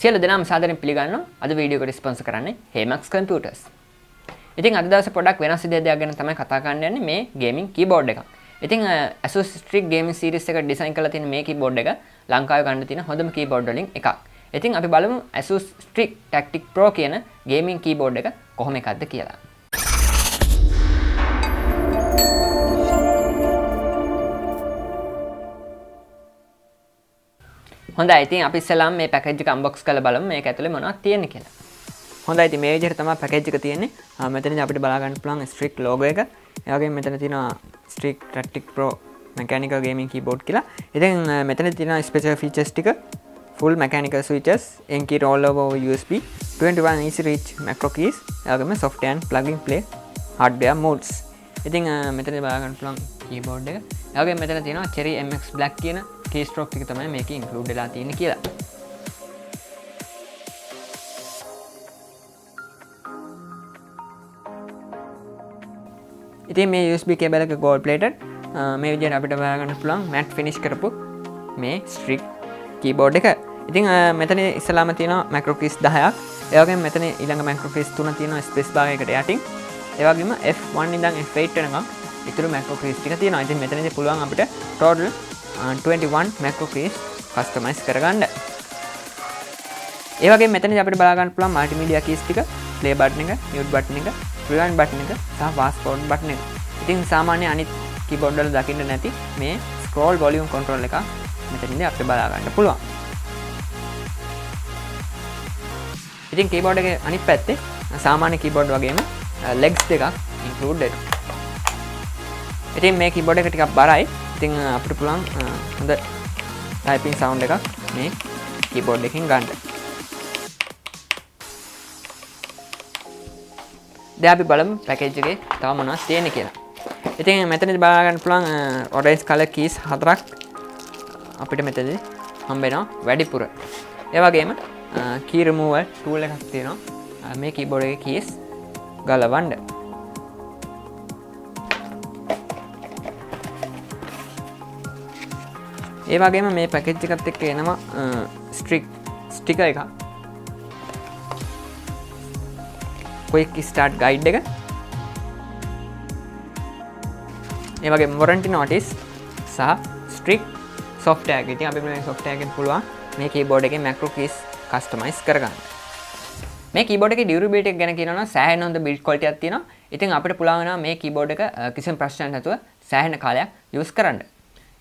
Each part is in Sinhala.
සියලු දෙනාම සාදරයෙන් පිළිගන්නවා අද වීඩියෝ එකට ස්පොන්සර් කරන්නේ Hemax Computers. ඉතින් අද දවසේ පොඩ්ඩක් වෙනස් විදිහක් ගැන තමයි කතා කරන්න යන්නේ මේ ගේමින් කීබෝඩ් එකක්. ඉතින් ASUS STRIX gaming series එක ඩිසයින් කරලා තියෙන මේ කීබෝඩ් එක ලංකාවේ ගන්න තියෙන හොඳම කීබෝඩ් වලින් එකක්. ඉතින් අපි බලමු ASUS STRIX Tactic Pro කියන ගේමින් කීබෝඩ් එක කොහොම එකක්ද කියලා. හොඳයි ඉතින් අපි ඉස්සෙල්ලාම මේ පැකේජ් එක අන්බොක්ස් කරලා බලමු මේක ඇතුලේ මොනවද තියෙන්නේ කියලා. හොඳයි ඉතින් මේ විදිහට තමයි පැකේජ් එක තියෙන්නේ. මෙතනදී අපිට බලා ගන්න පුළුවන් STRIX logo එක. ඒ වගේම මෙතන තියෙනවා STRIX Tactic Pro mechanical gaming keyboard කියලා. ඉතින් මෙතනදී තියෙනවා special features ටික full mechanical switches, n-key rollover over USB, 21 easy reach macro keys, ඒ වගේම soft and plug and play hardware modes. ඉතින් මෙතනදී බලා ගන්න පුළුවන් keyboard එක. ඒ වගේම මෙතන තියෙනවා Cherry MX Black කියන keystroke ටික තමයි මේකේ include වෙලා තියෙන්නේ කියලා. ඉතින් මේ USB cable එක gold plated. මේ විදිහට අපිට බලා ගන්න පුළුවන් matte finish කරපු මේ STRIX keyboard එක. ඉතින් මෙතන ඉස්සලාම තියෙනවා macro keys 10ක්. ඒ වගේම මෙතන ඊළඟ macro keys 3 තියෙනවා space bar එකට යටින්. ඒ වගේම F1 ඉඳන් F8 වෙනකම් ඉතුරු macro keys ටික තියෙනවා. ඉතින් මෙතනදී පුළුවන් අපිට total 21 macro keys customize කරගන්න. ඒ වගේම මෙතනදී අපිට බලා ගන්න පුළුවන් multimedia keys ටික, play button එක, mute button එක, rewind button එක සහ fast forward button එක. ඉතින් සාමාන්‍ය අනිත් keyboard වල දකින්න නැති මේ scroll volume control එක මෙතනදී අපිට බලා ගන්න පුළුවන්. ඉතින් keyboard එකේ අනිත් පැත්තේ සාමාන්‍ය keyboard වගේම legs දෙකක් include වෙනවා. ඉතින් මේ keyboard එක ටිකක් බරයි. ඉතින් අපිට පුළුවන් හොඳ typing sound එකක් මේ keyboard එකකින් ගන්න. දැන් අපි බලමු package එකේ තව මොනවද තියෙන්නේ කියලා. ඉතින් මෙතනදී බලා ගන්න පුළුවන් orange color keys 4ක් අපිට මෙතනදී හම්බ වෙනවා වැඩිපුර. ඒ වගේම key removal tool එකක් තියෙනවා මේ keyboard එකේ keys ගලවන්න. ඒ වගේම මේ පැකේජ් එකත් එක්ක එනවා STRIX sticker එකක්. quick start guide එක. ඒ වගේම warranty notice සහ STRIX software එක. ඉතින් අපි මේ software එකෙන් පුළුවන් මේ keyboard එකේ macro keys customize කරගන්න. මේ keyboard එකේ durability එක ගැන කියනවා නම් සෑහෙන හොඳ build quality එකක් තියෙනවා. ඉතින් අපිට පුළුවන් වෙනවා මේ keyboard එක කිසිම ප්‍රශ්නයක් නැතුව සෑහෙන කාලයක් use කරන්න.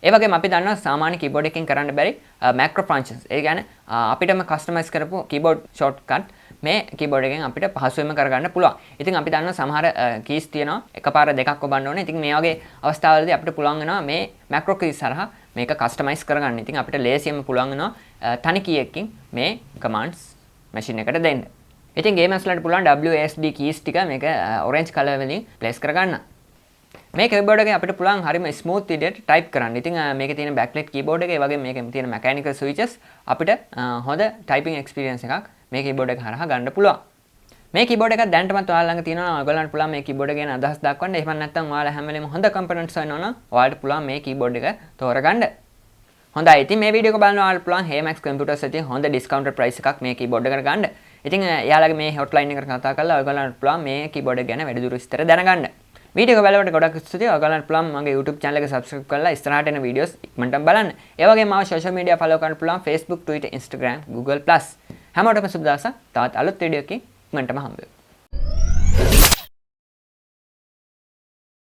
ඒ වගේම අපි දන්නවා සාමාන්‍ය keyboard එකකින් කරන්න බැරි macro functions. ඒ කියන්නේ අපිටම customize කරපු keyboard shortcut මේ keyboard එකෙන් අපිට පහසුවෙන්ම කරගන්න පුළුවන්. ඉතින් අපි දන්නවා සමහර keys තියෙනවා එකපාර දෙකක් ඔබන්න ඕනේ. ඉතින් මේ වගේ අවස්ථාවලදී අපිට පුළුවන් වෙනවා මේ macro keys හරහා මේක customize කරගන්න. ඉතින් අපිට ලේසියෙන්ම පුළුවන් වෙනවා තනි key එකකින් මේ commands machine එකට දෙන්න. ඉතින් gamers වලට පුළුවන් WASD keys ටික මේක orange color වලින් place කරගන්න. මේ keyboard එකේ අපිට පුළුවන් හරිම smooth විදිහට type කරන්න. ඉතින් මේකේ තියෙන backlit keyboard එක, ඒ වගේම මේකේ තියෙන mechanical switches අපිට හොඳ typing experience එකක් මේ keyboard එක හරහා ගන්න පුළුවන්. මේ keyboard එක දැනටමත් ඔයාලා ළඟ තියෙනවා. ඔයගොල්ලන්ට පුළුවන් මේ keyboard එක ගැන අදහස් දක්වන්න. එහෙම නැත්නම් ඔයාලා හැම වෙලේම හොඳ components හොයනවා නම් ඔයාලට පුළුවන් මේ keyboard එක තෝරගන්න. හොඳයි. ඉතින් මේ වීඩියෝ එක බලන ඔයාලට පුළුවන් Hemax Computers එකේ හොඳ discounted price එකක් මේ keyboard එකට ගන්න. ඉතින් එයාලගේ මේ hotline එකට කතා කරලා ඔයගොල්ලන්ට පුළුවන් මේ keyboard එක ගැන වැඩිදුර විස්තර දැනගන්න. වීඩියෝ එක බලනකොට ගොඩක් ස්තුතියි. ඔයගොල්ලන්ට පුළුවන් මගේ YouTube channel එක subscribe කරලා ඉස්සරහට එන videos ඉක්මනටම බලන්න. ඒ වගේම මාව social media follow කරන්න පුළුවන් Facebook, Twitter, Instagram, Google+. හැමෝටම සුබ දවසක්. තවත් අලුත් වීඩියෝ එකකින් ඉක්මනටම හම්බ වෙමු.